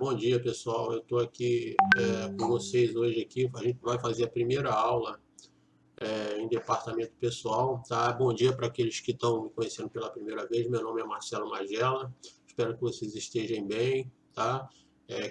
Bom dia, pessoal. Eu estou aqui com vocês hoje aqui. A gente vai fazer a primeira aula em departamento pessoal, tá? Bom dia para aqueles que estão me conhecendo pela primeira vez. Meu nome é Marcelo Magela. Espero que vocês estejam bem, tá?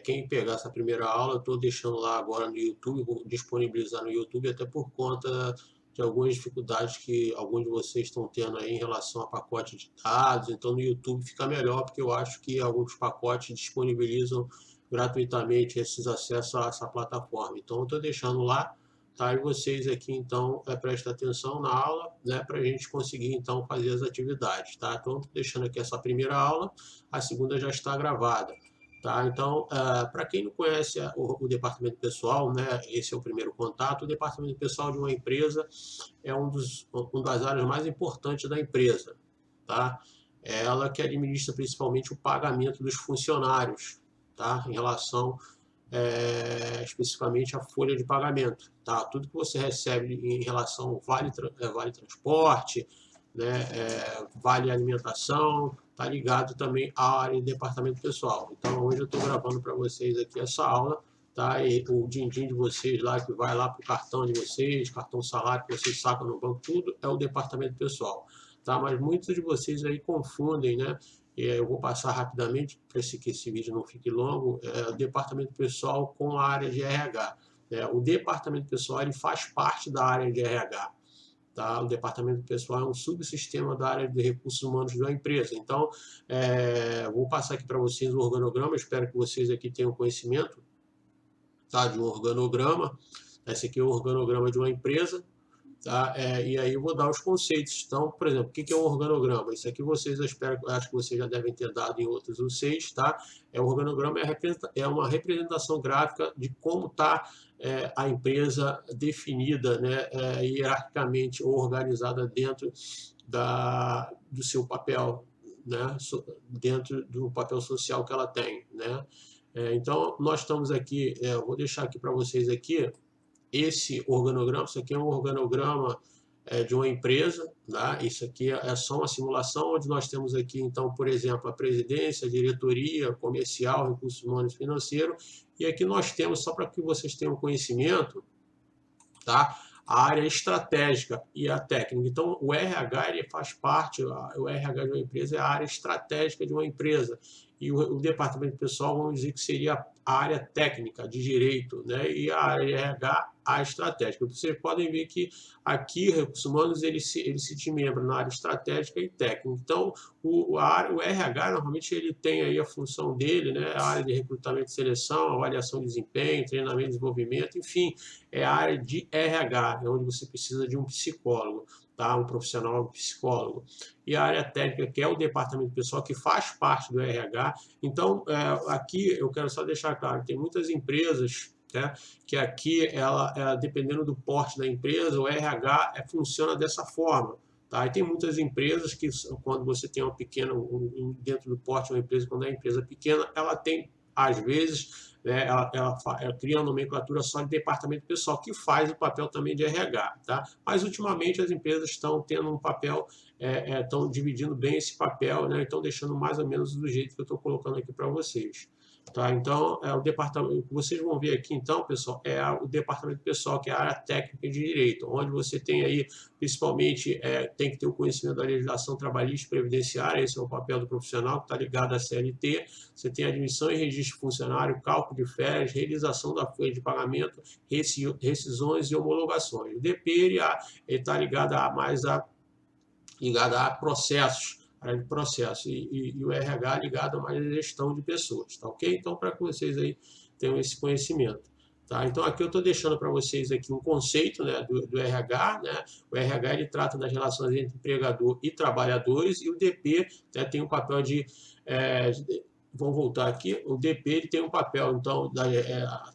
Quem pegar essa primeira aula, eu estou deixando lá agora no YouTube, vou disponibilizar no YouTube, até por conta de algumas dificuldades que alguns de vocês estão tendo aí em relação a pacote de dados. Então, no YouTube fica melhor, porque eu acho que alguns pacotes disponibilizam gratuitamente esses acessos a essa plataforma. Então, eu estou deixando lá, tá? E vocês aqui, então, prestem atenção na aula, né, para a gente conseguir, então, fazer as atividades, tá? Então, estou deixando aqui essa primeira aula, a segunda já está gravada. Tá, então, para quem não conhece o departamento pessoal, né, esse é o primeiro contato. O departamento pessoal de uma empresa é uma das áreas mais importantes da empresa. Tá? É ela que administra principalmente o pagamento dos funcionários, tá? Em relação especificamente à folha de pagamento. Tá? Tudo que você recebe em relação ao vale transporte, né, vale alimentação, está ligado também à área de departamento pessoal. Então, hoje eu estou gravando para vocês aqui essa aula, tá? E o din-din de vocês lá, que vai lá para o cartão de vocês, cartão salário que vocês sacam no banco, tudo é o departamento pessoal, tá? Mas muitos de vocês aí confundem, né? Eu vou passar rapidamente para que esse vídeo não fique longo, o departamento pessoal com a área de RH. O departamento pessoal ele faz parte da área de RH. Tá? O departamento pessoal é um subsistema da área de recursos humanos da empresa. Então, vou passar aqui para vocês o organograma, espero que vocês aqui tenham conhecimento, tá? De um organograma. Esse aqui é o organograma de uma empresa. Tá? E aí eu vou dar os conceitos. Então, por exemplo, o que é um organograma? Isso aqui vocês, eu espero, acho que vocês já devem ter dado em outros vocês, tá? O organograma é uma representação gráfica de como está a empresa definida, né, hierarquicamente organizada dentro do seu papel, né, dentro do papel social que ela tem, né? Então, nós estamos aqui, vou deixar aqui para vocês aqui, esse organograma, isso aqui é um organograma de uma empresa, tá? Isso aqui é só uma simulação, onde nós temos aqui, então, por exemplo, a presidência, a diretoria, comercial, recursos humanos e financeiro, e aqui nós temos, só para que vocês tenham conhecimento, tá? A área estratégica e a técnica. Então, o RH ele faz parte, o RH de uma empresa é a área estratégica de uma empresa. E o departamento pessoal, vamos dizer que seria a área técnica de direito, né? E a área de RH, a estratégica. Vocês podem ver que aqui, recursos humanos, ele se desmembra na área estratégica e técnica. Então, o RH, normalmente, ele tem aí a função dele, né? A área de recrutamento e seleção, avaliação de desempenho, treinamento e desenvolvimento, enfim, é a área de RH, onde você precisa de um psicólogo, tá? Um profissional, um psicólogo. E a área técnica, que é o departamento pessoal, que faz parte do RH. Então, aqui eu quero só deixar claro, tem muitas empresas, né, que aqui, dependendo do porte da empresa, o RH funciona dessa forma. Tá? E tem muitas empresas que, quando você tem uma pequena, dentro do porte de uma empresa, quando a empresa é pequena, ela tem, às vezes, né, ela cria uma nomenclatura só de departamento pessoal, que faz o papel também de RH. Tá? Mas, ultimamente, as empresas estão tendo um papel, estão dividindo bem esse papel, né, estão deixando mais ou menos do jeito que eu estou colocando aqui para vocês. Tá? Então, o departamento, vocês vão ver aqui, então, pessoal, o departamento pessoal, que é a área técnica de direito, onde você tem aí, principalmente, tem que ter o conhecimento da legislação trabalhista e previdenciária, esse é o papel do profissional que está ligado à CLT, você tem admissão e registro de funcionário, cálculo de férias, realização da folha de pagamento, rescisões e homologações. O DP, ele está ligado ligada a processos, área de processo, e o RH ligado a mais à gestão de pessoas, tá ok? Então, para que vocês aí tenham esse conhecimento. Tá? Então, aqui eu estou deixando para vocês aqui um conceito, né, do RH. Né? O RH ele trata das relações entre empregador e trabalhadores, e o DP, né, tem um papel de... vamos voltar aqui, o DP ele tem um papel, então,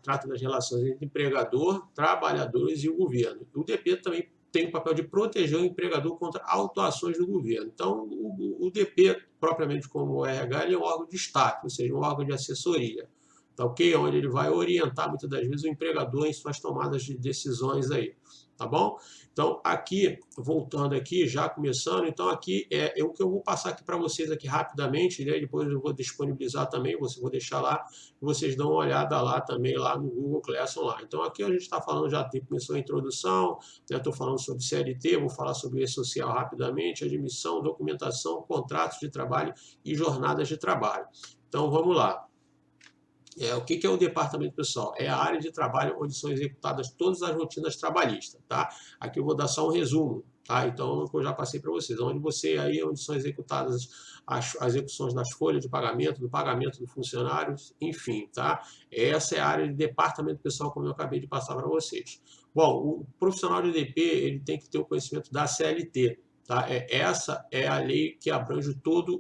trata das relações entre empregador, trabalhadores e o governo. O DP também tem o papel de proteger o empregador contra autuações do governo. Então, o DP, propriamente como o RH, ele é um órgão de Estado, ou seja, um órgão de assessoria. tá ok? Onde ele vai orientar muitas das vezes o empregador em suas tomadas de decisões aí, tá bom? Então aqui, voltando aqui, já começando, então aqui é o que eu vou passar aqui para vocês aqui rapidamente, né? Depois eu vou disponibilizar também, vou deixar lá, e vocês dão uma olhada lá também, lá no Google Classroom lá. Então aqui a gente está falando, já começou a introdução, né? Estou falando sobre CLT, vou falar sobre E-Social rapidamente, admissão, documentação, contratos de trabalho e jornadas de trabalho. Então vamos lá. O que é o departamento pessoal? É a área de trabalho onde são executadas todas as rotinas trabalhistas, tá? Aqui eu vou dar só um resumo, tá? Então, eu já passei para vocês, onde são executadas as execuções das folhas de pagamento, do pagamento dos funcionários, enfim, tá? Essa é a área de departamento pessoal, como eu acabei de passar para vocês. Bom, o profissional de EDP, ele tem que ter o conhecimento da CLT, tá? Essa é a lei que abrange toda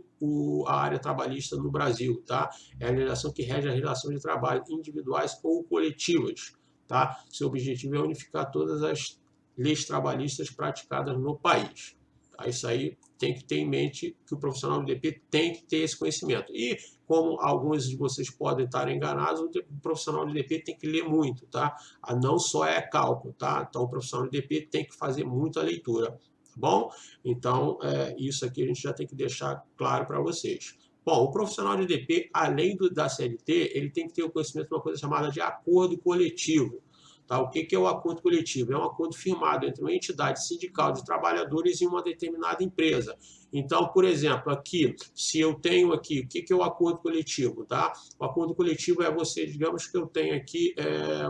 a área trabalhista no Brasil, tá? É a legislação que rege a relação de trabalho individuais ou coletivas, tá? Seu objetivo é unificar todas as leis trabalhistas praticadas no país. Tá? Isso aí tem que ter em mente que o profissional do DP tem que ter esse conhecimento. E, como alguns de vocês podem estar enganados, o profissional de DP tem que ler muito, tá? Não só é cálculo, tá? Então, o profissional de DP tem que fazer muita leitura. Bom, então isso aqui a gente já tem que deixar claro para vocês. Bom, o profissional de EDP, além da CLT, ele tem que ter o conhecimento de uma coisa chamada de acordo coletivo. Tá? O que é o acordo coletivo? É um acordo firmado entre uma entidade sindical de trabalhadores e uma determinada empresa. Então, por exemplo, aqui, se eu tenho aqui, o que é o acordo coletivo? Tá? O acordo coletivo é você, digamos que eu tenho aqui,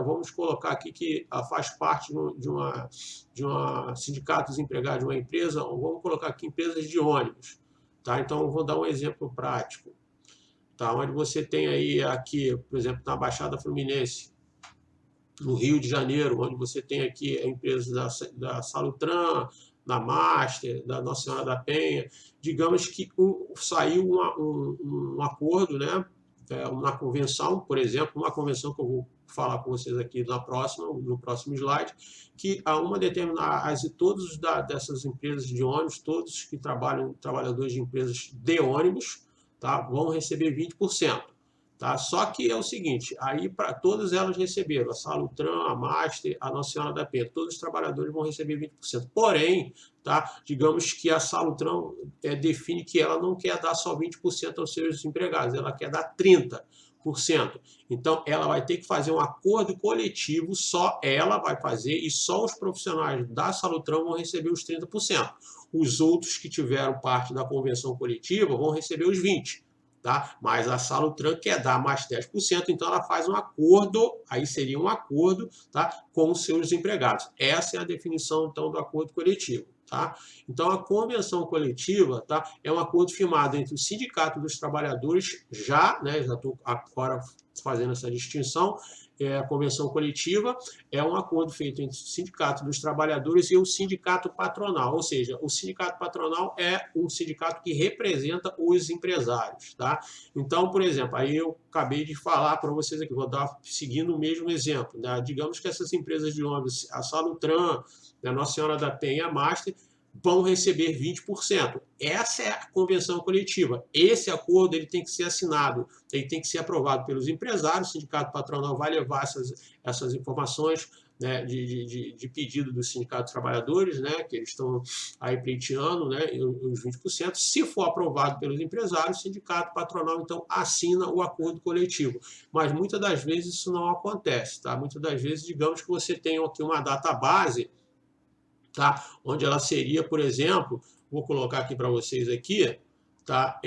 vamos colocar aqui que faz parte de uma sindicato dos empregados de uma empresa, vamos colocar aqui empresas de ônibus. Tá? Então, eu vou dar um exemplo prático. Tá? Onde você tem aí, aqui, por exemplo, na Baixada Fluminense, no Rio de Janeiro, onde você tem aqui a empresa da Salutran, da Master, da Nossa Senhora da Penha, digamos que saiu um acordo, né? Uma convenção, por exemplo, uma convenção que eu vou falar com vocês aqui no próximo slide, que há uma determinada, todos dessas empresas de ônibus, todos que trabalhadores de empresas de ônibus, tá, vão receber 20%. Tá? Só que é o seguinte, aí para todas elas receberam, a Salutran, a Master, a Nossa Senhora da Penha, todos os trabalhadores vão receber 20%. Porém, tá, digamos que a Salutran define que ela não quer dar só 20% aos seus empregados, ela quer dar 30%. Então, ela vai ter que fazer um acordo coletivo, só ela vai fazer e só os profissionais da Salutran vão receber os 30%. Os outros que tiveram parte da convenção coletiva vão receber os 20%. Tá? Mas a Salutran quer dar mais 10%, então ela faz um acordo, aí seria um acordo, tá, com os seus empregados. Essa é a definição, então, do acordo coletivo. Tá? Então, a convenção coletiva, tá, é um acordo firmado entre o Sindicato dos Trabalhadores, já estou agora fazendo essa distinção, a convenção coletiva é um acordo feito entre o Sindicato dos Trabalhadores e o Sindicato Patronal, ou seja, o Sindicato Patronal é um sindicato que representa os empresários. Tá? Então, por exemplo, aí eu acabei de falar para vocês aqui, vou dar seguindo o mesmo exemplo. Né? Digamos que essas empresas de ônibus, a Salutran, a Nossa Senhora da Penha e a Master, vão receber 20%. Essa é a convenção coletiva. Esse acordo ele tem que ser assinado, ele tem que ser aprovado pelos empresários, o sindicato patronal vai levar essas informações, né, de pedido do sindicato dos trabalhadores, né, que eles estão aí pleiteando, né, os 20%. Se for aprovado pelos empresários, o sindicato patronal, então, assina o acordo coletivo. Mas muitas das vezes isso não acontece. Tá? Muitas das vezes, digamos que você tem aqui uma data base, tá? Onde ela seria, por exemplo, vou colocar aqui para vocês aqui, tá?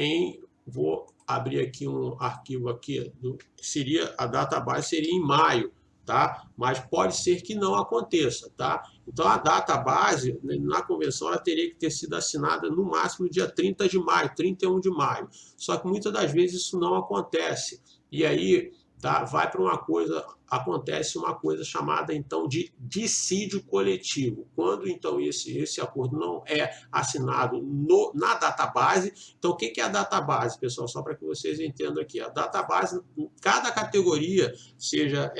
Vou abrir aqui um arquivo aqui, seria a database seria em maio, tá? Mas pode ser que não aconteça, tá? Então a database na convenção ela teria que ter sido assinada no máximo dia 30 de maio, 31 de maio. Só que muitas das vezes isso não acontece. E aí, tá? Vai para uma coisa acontece uma coisa chamada, então, de dissídio coletivo. Quando, então, esse acordo não é assinado na database. Então, o que é a database, pessoal? Só para que vocês entendam aqui. A database, cada categoria, seja,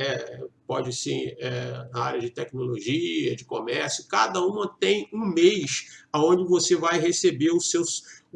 pode ser na área de tecnologia, de comércio, cada uma tem um mês onde você vai receber o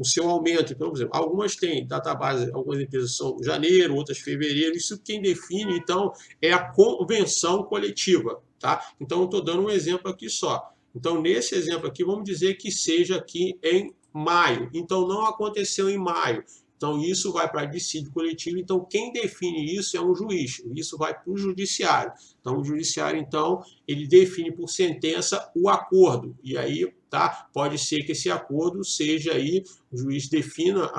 seu aumento. Então, por exemplo, algumas têm database, algumas empresas são janeiro, outras fevereiro. Isso quem define, então, é a convenção coletiva, tá? Então, estou dando um exemplo aqui só. Então, nesse exemplo aqui, vamos dizer que seja aqui em maio. Então, não aconteceu em maio. Então, isso vai para dissídio coletivo. Então, quem define isso é um juiz. Isso vai para o judiciário. Então, o judiciário, então, ele define por sentença o acordo. E aí, tá? Pode ser que esse acordo seja aí, o juiz defina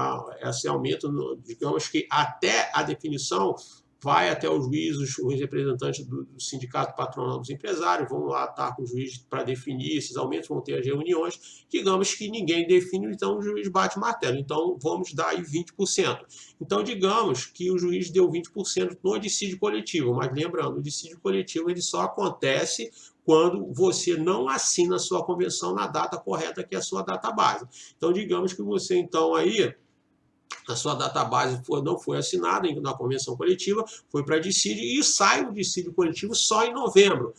esse aumento, digamos que até a definição, vai até o juiz, os representantes do sindicato patronal dos empresários vão lá estar com o juiz para definir esses aumentos, vão ter as reuniões. Digamos que ninguém define, então o juiz bate o martelo. Então, vamos dar aí 20%. Então, digamos que o juiz deu 20% no dissídio coletivo, mas lembrando, o dissídio coletivo ele só acontece quando você não assina a sua convenção na data correta, que é a sua data base. Então, digamos que você, então, aí, a sua database não foi assinada na convenção coletiva, foi para dissídio e sai o dissídio coletivo só em novembro.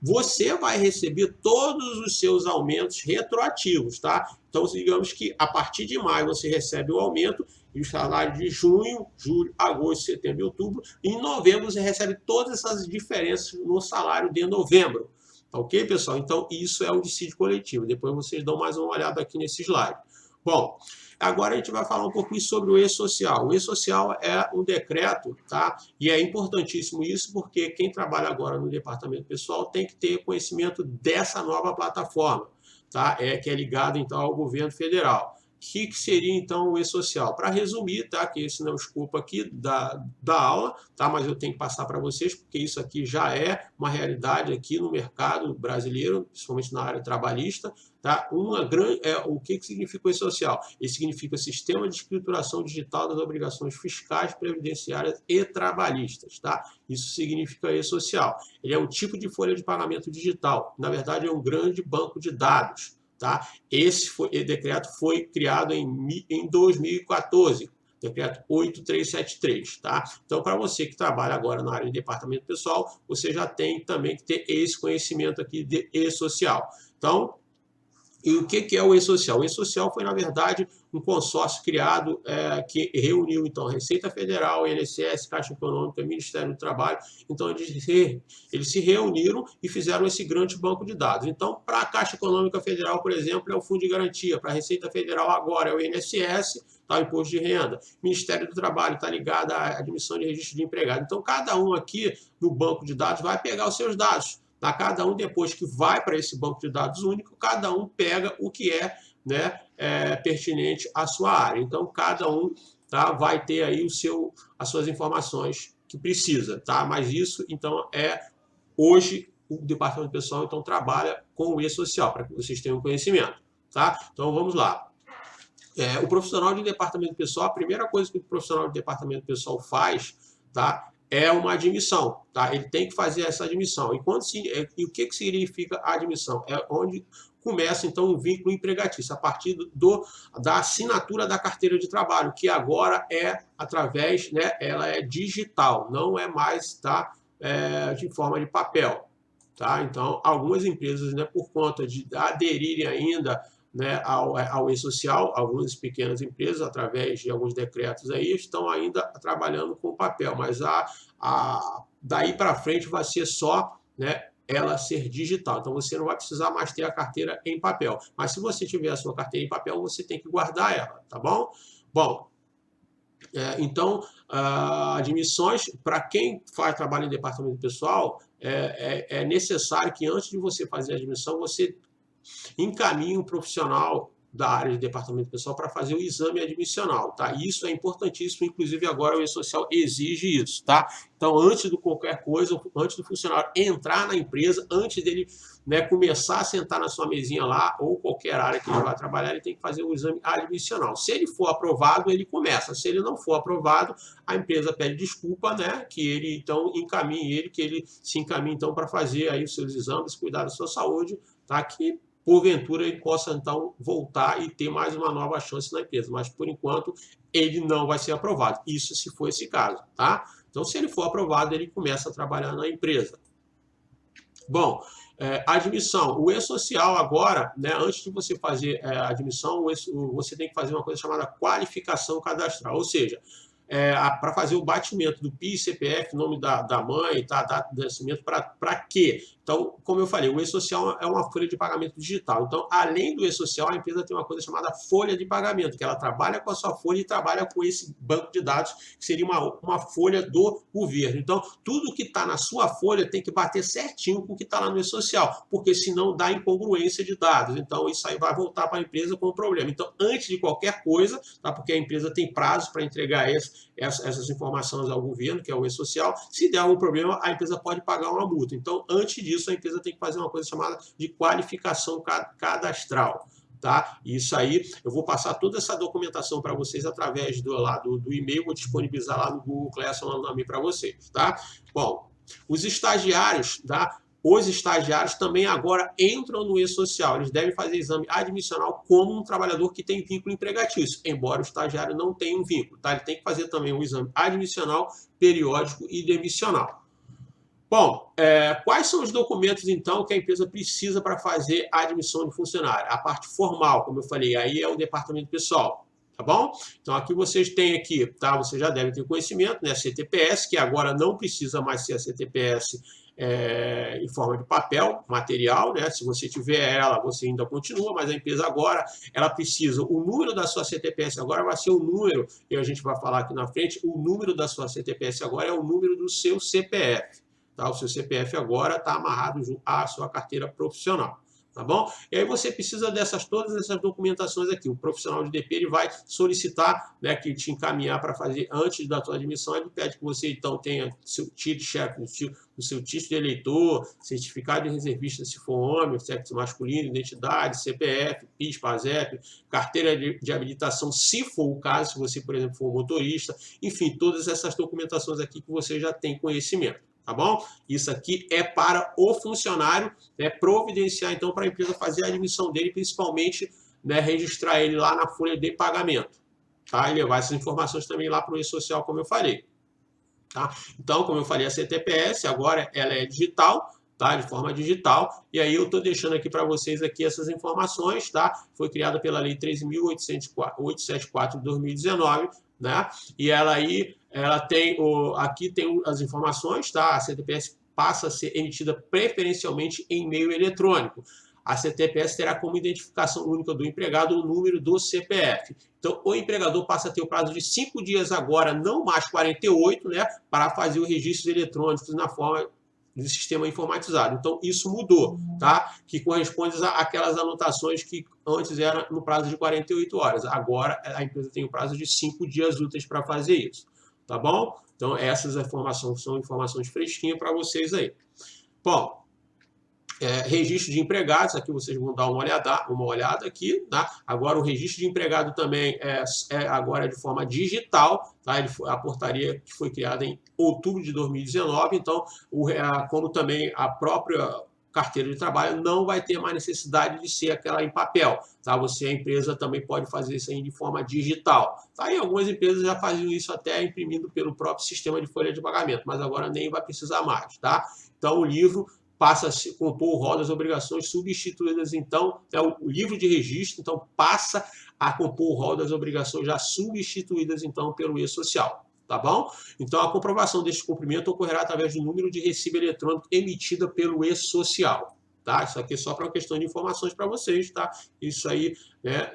Você vai receber todos os seus aumentos retroativos, tá? Então, digamos que a partir de maio você recebe o aumento e o salário de junho, julho, agosto, setembro e outubro. E em novembro você recebe todas essas diferenças no salário de novembro. Tá ok, pessoal? Então, isso é o dissídio coletivo. Depois vocês dão mais uma olhada aqui nesse slide. Bom, agora a gente vai falar um pouquinho sobre o E-Social. O E-Social é um decreto, tá? E é importantíssimo isso, porque quem trabalha agora no departamento pessoal tem que ter conhecimento dessa nova plataforma, tá? Que é ligado, então, ao governo federal. O que seria, então, o E-Social? Para resumir, tá? Que esse não é o escopo aqui da aula, tá? Mas eu tenho que passar para vocês, porque isso aqui já é uma realidade aqui no mercado brasileiro, principalmente na área trabalhista, tá? O que significa o E-Social? Ele significa Sistema de Escrituração Digital das Obrigações Fiscais, Previdenciárias e Trabalhistas, tá? Isso significa E-Social. Ele é um tipo de folha de pagamento digital. Na verdade, é um grande banco de dados. Tá? Esse decreto foi criado em 2014, decreto 8373. Tá? Então, para você que trabalha agora na área de departamento pessoal, você já tem também que ter esse conhecimento aqui de E-Social. Então, e o que é o E-Social? O E-Social foi, na verdade, um consórcio criado que reuniu, então, Receita Federal, INSS, Caixa Econômica, Ministério do Trabalho. Então, eles se reuniram e fizeram esse grande banco de dados. Então, para a Caixa Econômica Federal, por exemplo, é o Fundo de Garantia. Para a Receita Federal, agora, é o INSS, tá, o Imposto de Renda. Ministério do Trabalho está ligado à admissão de registro de empregado. Então, cada um aqui no banco de dados vai pegar os seus dados. Tá? Cada um, depois que vai para esse banco de dados único, cada um pega o que é, né, pertinente à sua área. Então, cada um, tá, vai ter aí as suas informações que precisa. Tá? Mas isso, então, hoje, o departamento pessoal então, trabalha com o E-Social, para que vocês tenham conhecimento. Tá? Então, vamos lá. O profissional de departamento pessoal, a primeira coisa que o profissional de departamento pessoal faz, tá, é uma admissão, tá? Ele tem que fazer essa admissão. E o que significa a admissão? É onde começa, então, um vínculo empregatício, a partir da assinatura da carteira de trabalho, que agora é através, né, ela é digital, não é mais, tá, de forma de papel. Tá? Então, algumas empresas, né, por conta de aderirem ainda, né, ao E-Social, algumas pequenas empresas, através de alguns decretos aí, estão ainda trabalhando com papel, mas daí para frente vai ser só, né, ela ser digital. Então, você não vai precisar mais ter a carteira em papel. Mas se você tiver a sua carteira em papel, você tem que guardar ela, tá bom? Bom, então, admissões, para quem faz trabalho em departamento pessoal, é necessário que antes de você fazer a admissão, você encaminhe um profissional da área de departamento pessoal para fazer o exame admissional, tá? Isso é importantíssimo, inclusive agora o E-Social exige isso, tá? Então, antes de qualquer coisa, antes do funcionário entrar na empresa, antes dele, né, começar a sentar na sua mesinha lá, ou qualquer área que ele vai trabalhar, ele tem que fazer o exame admissional. Se ele for aprovado, ele começa. Se ele não for aprovado, a empresa pede desculpa, né, que ele, então, que ele se encaminhe, então, para fazer aí os seus exames, cuidar da sua saúde, tá? Que porventura ele possa então voltar e ter mais uma nova chance na empresa, mas por enquanto ele não vai ser aprovado. Isso se for esse caso, tá? Então, se ele for aprovado, ele começa a trabalhar na empresa. Bom, admissão. O E-Social agora, né, antes de você fazer a admissão, você tem que fazer uma coisa chamada qualificação cadastral, ou seja, para fazer o batimento do PIS, CPF, nome da mãe, tá, data de nascimento, para quê? Então, como eu falei, o E-Social é uma folha de pagamento digital. Então, além do E-Social, a empresa tem uma coisa chamada folha de pagamento, que ela trabalha com a sua folha e trabalha com esse banco de dados, que seria uma folha do governo. Então, tudo que está na sua folha tem que bater certinho com o que está lá no E-Social, porque senão dá incongruência de dados. Então, isso aí vai voltar para a empresa com problema. Então, antes de qualquer coisa, tá, porque a empresa tem prazo para entregar essas informações ao governo, que é o E-Social, se der algum problema, a empresa pode pagar uma multa. Então, antes disso, a empresa tem que fazer uma coisa chamada de qualificação cadastral. Tá? Isso aí, eu vou passar toda essa documentação para vocês através do e-mail, vou disponibilizar lá no Google Classroom para vocês. Tá? Bom, os estagiários, tá? Os estagiários também agora entram no E-Social. Eles devem fazer exame admissional como um trabalhador que tem vínculo empregatício, embora o estagiário não tenha um vínculo. Tá? Ele tem que fazer também um exame admissional, periódico e demissional. Bom, quais são os documentos, então, que a empresa precisa para fazer a admissão de funcionário? A parte formal, como eu falei, aí é o departamento pessoal, tá bom? Então, aqui vocês têm aqui, tá? Vocês já devem ter conhecimento, né? A CTPS, que agora não precisa mais ser a CTPS em forma de papel, material, né? Se você tiver ela, você ainda continua, mas a empresa agora, ela precisa, o número da sua CTPS agora vai ser o número, e a gente vai falar aqui na frente, o número da sua CTPS agora é o número do seu CPF. Tá? O seu CPF agora está amarrado à sua carteira profissional. Tá bom? E aí você precisa todas essas documentações aqui. O profissional de DP ele vai solicitar, né, que te encaminhar para fazer antes da sua admissão. Ele pede que você então tenha seu chefe, o seu título de eleitor, certificado de reservista se for homem, sexo masculino, identidade, CPF, PIS, PASEP, carteira de habilitação, se for o caso, se você, por exemplo, for um motorista. Enfim, todas essas documentações aqui que você já tem conhecimento. Tá bom? Isso aqui é para o funcionário, né, providenciar, então, para a empresa fazer a admissão dele, principalmente, né, registrar ele lá na folha de pagamento. Tá? E levar essas informações também lá para o E-Social, como eu falei. Tá? Então, como eu falei, a CTPS agora ela é digital, tá? De forma digital, e aí eu estou deixando aqui para vocês aqui essas informações, tá? Foi criada pela Lei 13.874 de 2019, né? E ela tem aqui tem as informações, tá? A CTPS passa a ser emitida preferencialmente em meio eletrônico. A CTPS terá como identificação única do empregado o número do CPF. Então, o empregador passa a ter o prazo de 5 dias agora, não mais 48, né, para fazer os registros eletrônicos na forma do sistema informatizado. Então, isso mudou, tá? Que corresponde àquelas anotações que antes era no prazo de 48 horas. Agora, a empresa tem o prazo de 5 dias úteis para fazer isso, tá bom? Então, essas informações são informações fresquinhas para vocês aí. Bom, registro de empregados, aqui vocês vão dar uma olhada aqui, tá? Agora o registro de empregado também agora de forma digital, tá? A portaria que foi criada em outubro de 2019, então, como também a própria carteira de trabalho não vai ter mais necessidade de ser aquela em papel, tá? A empresa também pode fazer isso aí de forma digital, tá? E algumas empresas já faziam isso até imprimindo pelo próprio sistema de folha de pagamento, mas agora nem vai precisar mais, tá? Então, o livro passa a compor o rol das obrigações substituídas, então, o livro de registro, então, passa a compor o rol das obrigações já substituídas, então, pelo E-Social, tá bom? Então, a comprovação deste cumprimento ocorrerá através do número de recibo eletrônico emitida pelo E-Social, tá? Isso aqui é só para uma questão de informações para vocês, tá? Isso aí, né,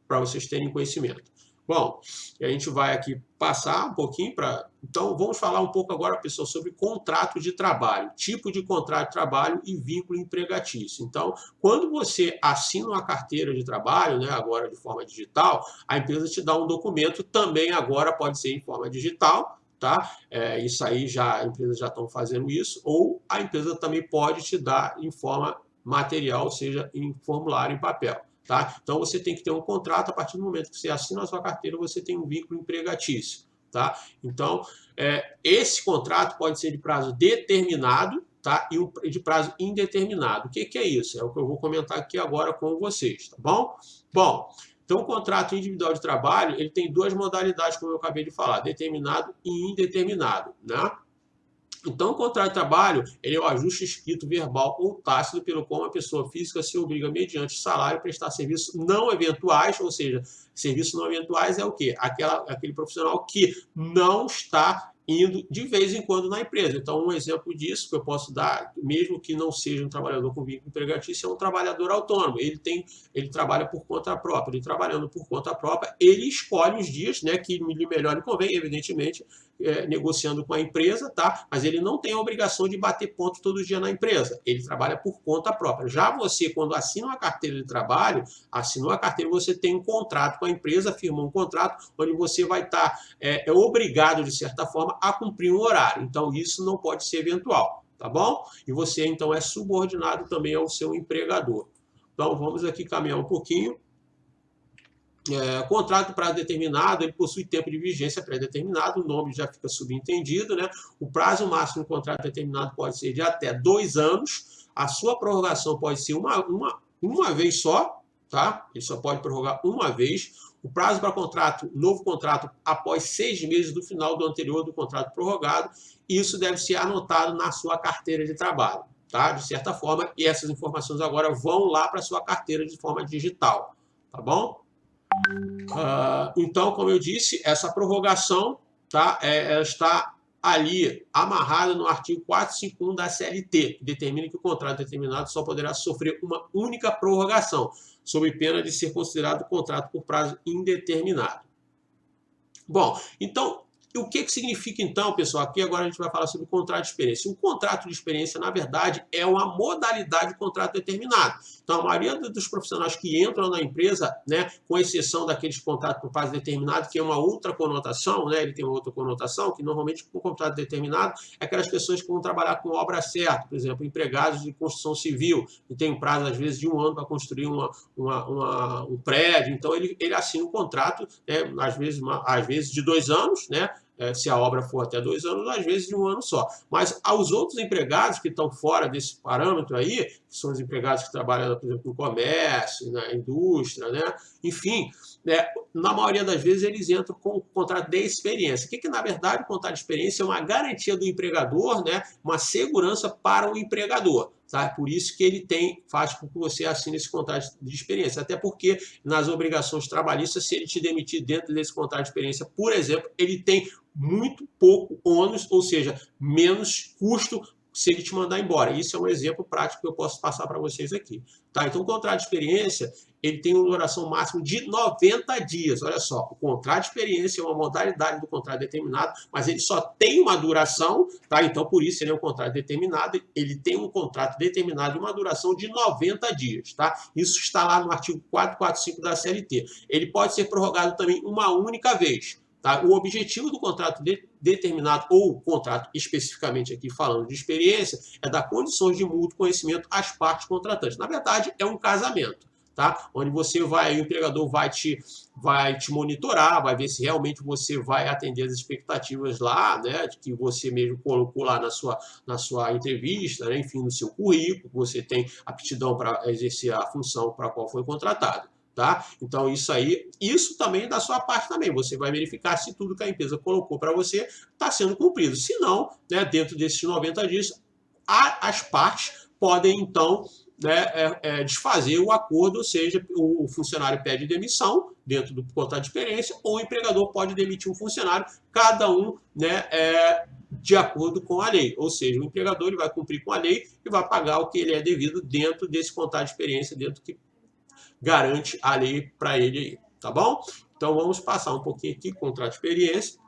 para vocês terem conhecimento. Bom, e a gente vai aqui passar um pouquinho para... Então, vamos falar um pouco agora, pessoal, sobre contrato de trabalho, tipo de contrato de trabalho e vínculo empregatício. Então, quando você assina uma carteira de trabalho, né, agora de forma digital, a empresa te dá um documento, também agora pode ser em forma digital, tá? Isso aí já, as empresas já estão fazendo isso, ou a empresa também pode te dar em forma material, ou seja, em formulário em papel. Tá? Então, você tem que ter um contrato. A partir do momento que você assina a sua carteira, você tem um vínculo empregatício. Tá? Então, esse contrato pode ser de prazo determinado, tá? E de prazo indeterminado. O que é isso? É o que eu vou comentar aqui agora com vocês. Tá bom? Bom, então o contrato individual de trabalho ele tem duas modalidades, como eu acabei de falar, determinado e indeterminado. Né? Então, o contrato de trabalho ele é o ajuste escrito, verbal ou tácito pelo qual uma pessoa física se obriga, mediante salário, a prestar serviços não eventuais, ou seja, serviços não eventuais é o quê? Aquele profissional que não está indo de vez em quando na empresa. Então, um exemplo disso que eu posso dar, mesmo que não seja um trabalhador com vínculo empregatício, é um trabalhador autônomo. Ele trabalha por conta própria. Ele trabalhando por conta própria, ele escolhe os dias, né, que melhor lhe convém, evidentemente, negociando com a empresa, tá? Mas ele não tem a obrigação de bater ponto todo dia na empresa. Ele trabalha por conta própria. Já você, quando assina uma carteira de trabalho, assinou a carteira, você tem um contrato com a empresa, firma um contrato, onde você vai estar obrigado, de certa forma, a cumprir um horário. Então, isso não pode ser eventual, tá bom? E você, então, é subordinado também ao seu empregador. Então, vamos aqui caminhar um pouquinho. Contrato para determinado, ele possui tempo de vigência pré-determinado, o nome já fica subentendido, né? O prazo máximo do contrato determinado pode ser de até 2 anos, a sua prorrogação pode ser uma vez só, tá? Ele só pode prorrogar uma vez. O prazo para novo contrato, após 6 meses do final do anterior do contrato prorrogado, isso deve ser anotado na sua carteira de trabalho, tá? De certa forma, e essas informações agora vão lá para a sua carteira de forma digital, tá bom? Então, como eu disse, essa prorrogação, tá, ela está ali amarrada no artigo 451 da CLT, que determina que o contrato determinado só poderá sofrer uma única prorrogação, sob pena de ser considerado contrato por prazo indeterminado. Bom, então, o que significa então, pessoal? Aqui agora a gente vai falar sobre o contrato de experiência. O contrato de experiência, na verdade, é uma modalidade de contrato determinado. Então, a maioria dos profissionais que entram na empresa, né, com exceção daqueles contratos por prazo determinado, que é uma outra conotação, né, ele tem uma outra conotação, que normalmente com contrato determinado é aquelas pessoas que vão trabalhar com obra certa, por exemplo, empregados de construção civil, que tem um prazo, às vezes, de 1 ano para construir um prédio. Então, ele assina um contrato, né, às vezes de 2 anos, né, se a obra for até 2 anos, às vezes de 1 ano só. Mas aos outros empregados que estão fora desse parâmetro aí, que são os empregados que trabalham, por exemplo, no comércio, na indústria, né? Enfim, na maioria das vezes eles entram com o contrato de experiência. O que na verdade o contrato de experiência é uma garantia do empregador, né? Uma segurança para o empregador. Tá? Por isso que ele faz com que você assine esse contrato de experiência. Até porque nas obrigações trabalhistas, se ele te demitir dentro desse contrato de experiência, por exemplo, ele tem muito pouco ônus, ou seja, menos custo se ele te mandar embora. Isso é um exemplo prático que eu posso passar para vocês aqui. Tá? Então, o contrato de experiência ele tem uma duração máxima de 90 dias. Olha só, o contrato de experiência é uma modalidade do contrato determinado, mas ele só tem uma duração, tá? Então, por isso, ele é um contrato determinado, ele tem um contrato determinado e uma duração de 90 dias, tá? Isso está lá no artigo 445 da CLT. Ele pode ser prorrogado também uma única vez. Tá? O objetivo do contrato determinado, ou contrato especificamente aqui falando de experiência, é dar condições de mútuo conhecimento às partes contratantes. Na verdade, é um casamento. Tá? Onde o empregador vai te monitorar, vai ver se realmente você vai atender as expectativas lá, né, que você mesmo colocou lá na sua entrevista, né, enfim, no seu currículo, você tem aptidão para exercer a função para a qual foi contratado. Tá? Então, isso também é da sua parte também. Você vai verificar se tudo que a empresa colocou para você está sendo cumprido. Se não, né, dentro desses 90 dias, as partes podem, então, desfazer o acordo, ou seja, o funcionário pede demissão dentro do contrato de experiência, ou o empregador pode demitir um funcionário, cada um, né, de acordo com a lei. Ou seja, o empregador ele vai cumprir com a lei e vai pagar o que ele é devido dentro desse contrato de experiência, dentro que garante a lei para ele aí, tá bom? Então, Então, vamos passar um pouquinho aqui, contrato de experiência,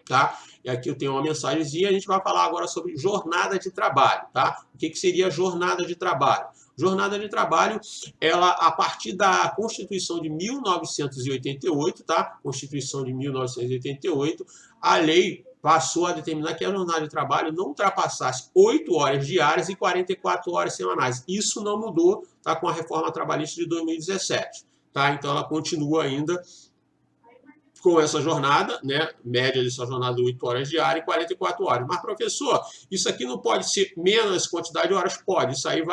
tá? E aqui eu tenho uma mensagenzinha, a gente vai falar agora sobre jornada de trabalho, tá? O que seria jornada de trabalho? Jornada de trabalho, ela, a partir da Constituição de 1988, tá? Constituição de 1988, a lei passou a determinar que a jornada de trabalho não ultrapassasse 8 horas diárias e 44 horas semanais. Isso não mudou, tá? Com a reforma trabalhista de 2017, tá? Então, ela continua ainda com essa jornada, né, média dessa jornada de 8 horas diárias e 44 horas. Mas, professor, isso aqui não pode ser menos quantidade de horas? Pode. Isso aí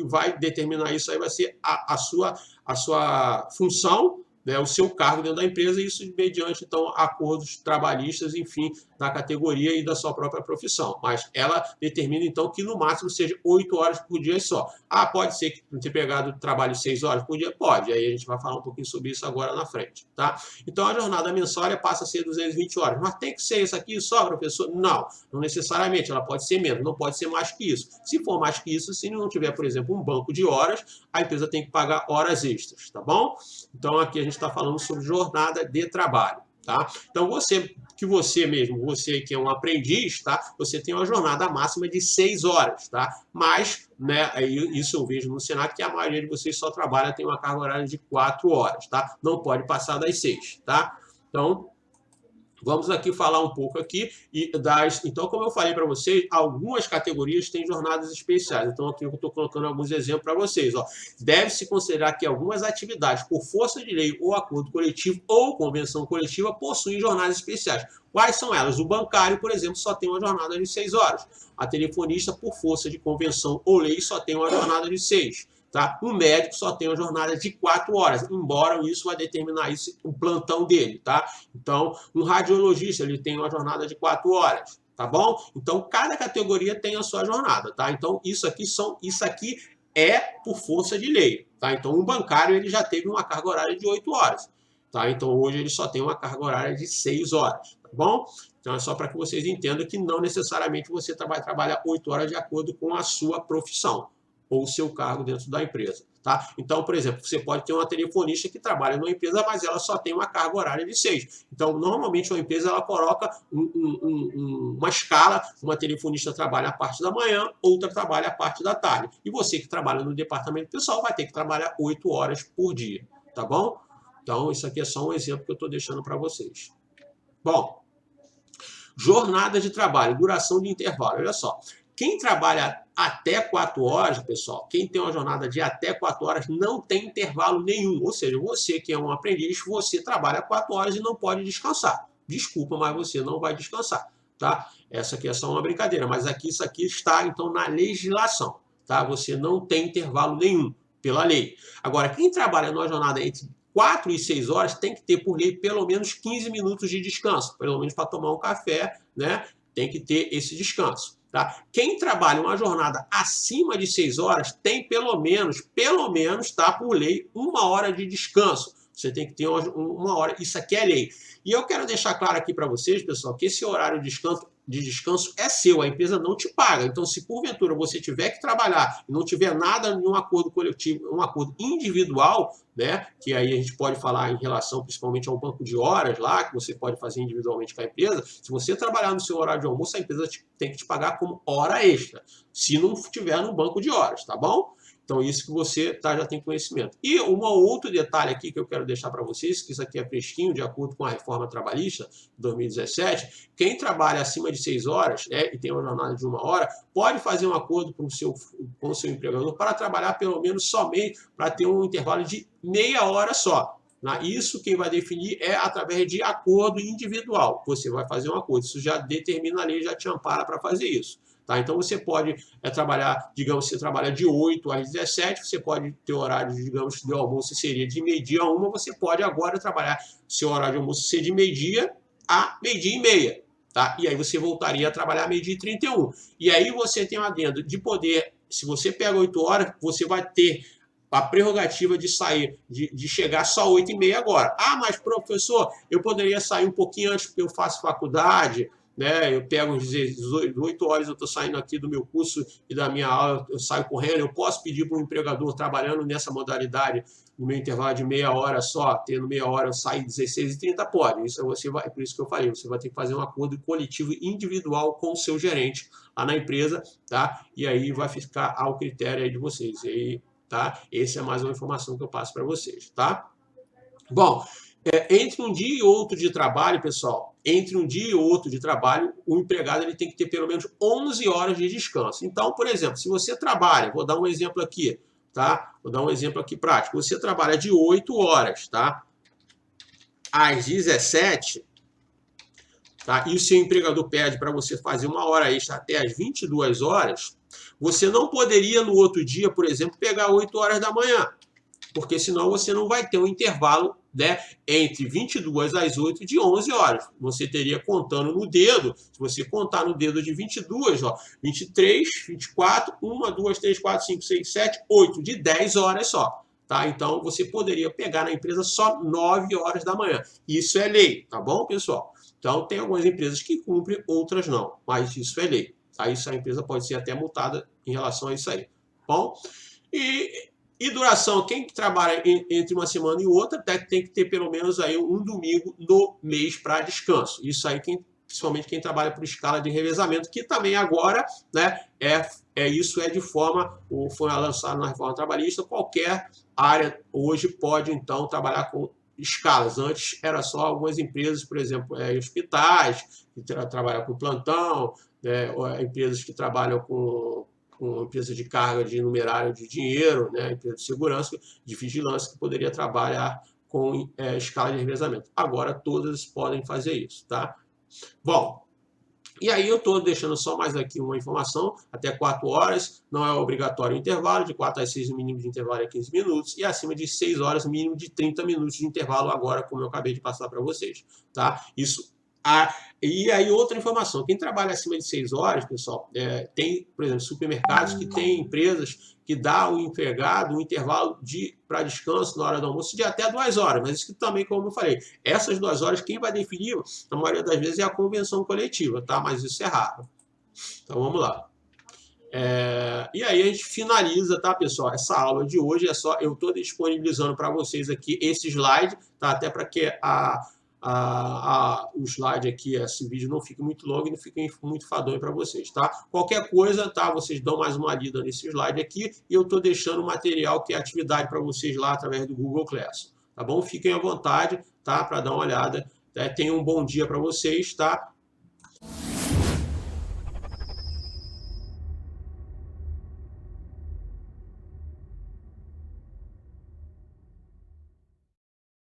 vai determinar, isso aí vai ser a sua função, né, o seu cargo dentro da empresa, e isso mediante, então, acordos trabalhistas, enfim, da categoria e da sua própria profissão. Mas ela determina, então, que no máximo seja 8 horas por dia só. Ah, pode ser que tenha pegado trabalho 6 horas por dia? Pode. Aí a gente vai falar um pouquinho sobre isso agora na frente, tá? Então, a jornada mensal passa a ser 220 horas. Mas tem que ser isso aqui só, professor? Não, não necessariamente. Ela pode ser menos, não pode ser mais que isso. Se for mais que isso, se não tiver, por exemplo, um banco de horas, a empresa tem que pagar horas extras, tá bom? Então, aqui a gente está falando sobre jornada de trabalho, tá? Então, você que é um aprendiz, tá? Você tem uma jornada máxima de 6 horas, tá? Mas, né, isso eu vejo no Senac, que a maioria de vocês só trabalha, tem uma carga horária de 4 horas, tá? Não pode passar das 6, tá? Então, vamos aqui falar um pouco aqui então, como eu falei para vocês, algumas categorias têm jornadas especiais. Então, aqui eu estou colocando alguns exemplos para vocês. Deve-se considerar que algumas atividades, por força de lei ou acordo coletivo ou convenção coletiva, possuem jornadas especiais. Quais são elas? O bancário, por exemplo, só tem uma jornada de 6 horas. A telefonista, por força de convenção ou lei, só tem uma jornada de 6. Tá? O médico só tem uma jornada de 4 horas, embora isso vai determinar isso, o plantão dele, tá? Então, um radiologista, ele tem uma jornada de 4 horas, tá bom? Então, cada categoria tem a sua jornada, tá? Então, isso aqui é por força de lei, tá? Então, um bancário, ele já teve uma carga horária de 8 horas, tá? Então, hoje ele só tem uma carga horária de 6 horas, tá bom? Então, é só para que vocês entendam que não necessariamente você vai trabalhar 8 horas de acordo com a sua profissão ou o seu cargo dentro da empresa, tá? Então, por exemplo, você pode ter uma telefonista que trabalha numa empresa, mas ela só tem uma carga horária de 6. Então, normalmente, uma empresa, ela coloca uma escala, uma telefonista trabalha a parte da manhã, outra trabalha a parte da tarde. E você que trabalha no departamento pessoal vai ter que trabalhar 8 horas por dia, tá bom? Então, isso aqui é só um exemplo que eu estou deixando para vocês. Bom, jornada de trabalho, duração de intervalo, olha só. Quem trabalha até 4 horas, pessoal, quem tem uma jornada de até 4 horas não tem intervalo nenhum. Ou seja, você que é um aprendiz, você trabalha 4 horas e não pode descansar. Desculpa, mas você não vai descansar, tá? Essa aqui é só uma brincadeira, mas isso aqui está, então, na legislação, tá? Você não tem intervalo nenhum pela lei. Agora, quem trabalha numa jornada entre 4 e 6 horas tem que ter, por lei, pelo menos 15 minutos de descanso, pelo menos para tomar um café, né? Tem que ter esse descanso. Tá? Quem trabalha uma jornada acima de 6 horas tem pelo menos, tá, por lei, 1 hora de descanso. Você tem que ter uma hora, isso aqui é lei. E eu quero deixar claro aqui para vocês, pessoal, que esse horário de descanso é seu, a empresa não te paga. Então, se porventura você tiver que trabalhar e não tiver nada em um acordo coletivo, um acordo individual, né, que aí a gente pode falar em relação principalmente ao banco de horas lá, que você pode fazer individualmente com a empresa, se você trabalhar no seu horário de almoço, a empresa tem que te pagar como hora extra, se não tiver no banco de horas, tá bom? Então, isso que você já tem conhecimento. E um outro detalhe aqui que eu quero deixar para vocês, que isso aqui é fresquinho, de acordo com a reforma trabalhista de 2017, quem trabalha acima de 6 horas, né, e tem uma jornada de 1 hora, pode fazer um acordo com o seu empregador para trabalhar pelo menos somente para ter um intervalo de meia hora só. Isso quem vai definir é através de acordo individual. Você vai fazer um acordo, isso já determina a lei, já te ampara para fazer isso. Tá? Então, você pode trabalhar, digamos, você trabalha de 8 às 17, você pode ter horário, digamos, de almoço seria de meio-dia a 1, você pode agora trabalhar, seu horário de almoço ser de meio-dia a meio-dia e meia. Tá? E aí você voltaria a trabalhar meio-dia e 31. E aí você tem um adendo de poder, se você pega 8 horas, você vai ter a prerrogativa de sair, de chegar só 8h30 agora. Ah, mas professor, eu poderia sair um pouquinho antes porque eu faço faculdade, né? Eu pego às 18 horas, eu estou saindo aqui do meu curso e da minha aula, eu saio correndo, eu posso pedir para um empregador trabalhando nessa modalidade, no meu intervalo de meia hora só, tendo meia hora, eu saio 16h30, pode. Isso você vai, por isso que eu falei, você vai ter que fazer um acordo coletivo individual com o seu gerente lá na empresa, tá? E aí vai ficar ao critério aí de vocês. E aí, tá? Essa é mais uma informação que eu passo para vocês, tá? Bom, entre um dia e outro de trabalho, pessoal, entre um dia e outro de trabalho, o empregado ele tem que ter pelo menos 11 horas de descanso. Então, por exemplo, se você trabalha, vou dar um exemplo aqui, tá? Vou dar um exemplo aqui prático. Você trabalha de 8 horas, tá? Às 17, tá? E o seu empregador pede para você fazer uma hora extra até às 22 horas, você não poderia no outro dia, por exemplo, pegar 8 horas da manhã, porque senão você não vai ter um intervalo, né, entre 22 às 8 de 11 horas. Você teria contando no dedo, se você contar no dedo de 22, ó, 23, 24, 1, 2, 3, 4, 5, 6, 7, 8, de 10 horas só. Tá? Então, você poderia pegar na empresa só 9 horas da manhã. Isso é lei, tá bom, pessoal? Então, tem algumas empresas que cumprem, outras não, mas isso é lei. Tá? Isso a empresa pode ser até multada em relação a isso aí. Bom, e duração, quem trabalha entre uma semana e outra tem que ter pelo menos aí um domingo no mês para descanso. Isso aí, principalmente quem trabalha por escala de revezamento, que também agora, né, isso é de forma, foi lançado na reforma trabalhista, qualquer área hoje pode então trabalhar com escalas. Antes era só algumas empresas, por exemplo, hospitais, que trabalham com plantão, empresas que trabalham com empresa de carga de numerário de dinheiro, né, empresa de segurança, de vigilância, que poderia trabalhar com escala de revezamento. Agora todas podem fazer isso, tá? Bom, e aí eu estou deixando só mais aqui uma informação, até 4 horas, não é obrigatório o intervalo, de 4 às 6 o mínimo de intervalo é 15 minutos, e acima de 6 horas, mínimo de 30 minutos de intervalo agora, como eu acabei de passar para vocês, tá? Isso. E aí outra informação, quem trabalha acima de 6 horas, pessoal, tem, por exemplo, supermercados que tem empresas que dá ao empregado um intervalo para descanso na hora do almoço de até 2 horas, mas isso também, como eu falei, essas 2 horas quem vai definir, na maioria das vezes, é a convenção coletiva, tá? Mas isso é raro. Então vamos lá. E aí a gente finaliza, tá, pessoal? Essa aula de hoje é só, eu estou disponibilizando para vocês aqui esse slide, tá? Até para que o slide aqui, esse vídeo não fique muito longo e não fique muito fadonho para vocês, tá? Qualquer coisa, tá? Vocês dão mais uma lida nesse slide aqui e eu estou deixando o material que é atividade para vocês lá através do Google Classroom, tá bom? Fiquem à vontade, tá? Para dar uma olhada. Tenham um bom dia para vocês, tá?